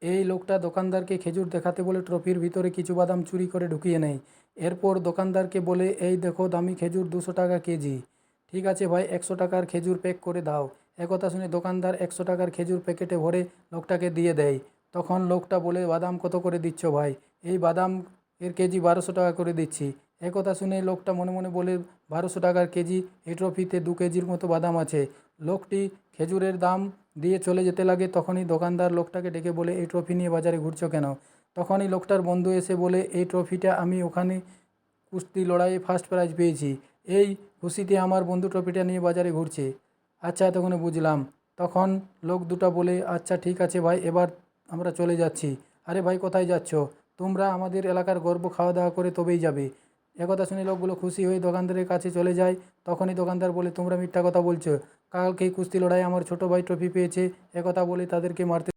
এই লোকটা দোকানদারকে খেজুর দেখাতে বলে ট্রফির ভিতরে কিছু বাদাম চুরি করে ঢুকিয়ে নেয়। এরপর দোকানদারকে বলে, এই দেখো দামি খেজুর 200 টাকা কেজি। ঠিক আছে ভাই, 100 টাকার খেজুর প্যাক করে দাও। একথা শুনে দোকানদার 100 টাকার খেজুর প্যাকেটে ভরে লোকটাকে দিয়ে দেয়। তখন লোকটা বলে, বাদাম কত করে দিচ্ছ ভাই? এই বাদাম এর কেজি 1200 টাকা করে দিচ্ছি। একথা শুনে লোকটা মনে মনে বলে, 1200 টাকার কেজি? এই ট্রফিতে 2 কেজির মতো বাদাম আছে। লোকটি খেজুরের দাম দিয়ে চলে যেতে লাগে। তখনই দোকানদার লোকটাকে ডেকে বলে, এই ট্রফি নিয়ে বাজারে ঘুরছো কেন? তখনই লোকটার বন্ধু এসে বলে, এই ট্রফিটা আমি ওখানে কুস্তি লড়াইয়ে ফার্স্ট প্রাইজ পেয়েছি। এই খুশিতে আমার বন্ধু ট্রফিটা নিয়ে বাজারে ঘুরছে। আচ্ছা, এতক্ষণে বুঝলাম। তখন লোক দুটো বলে, আচ্ছা ঠিক আছে ভাই, এবার আমরা চলে যাচ্ছি। আরে ভাই, কোথায় যাচ্ছ? তোমরা আমাদের এলাকার গর্ব, খাওয়া দাওয়া করে তবেই যাবে। একথা শুনে লোকগুলো খুশি হয়ে দোকানদারের কাছে চলে যায়। তখনই দোকানদার বলে, তোমরা মিথ্যা কথা বলছো। কালকেই কুস্তি লড়াই আমার ছোট ভাই ট্রফি পেয়েছে। একথা বলে তাদেরকে মারতে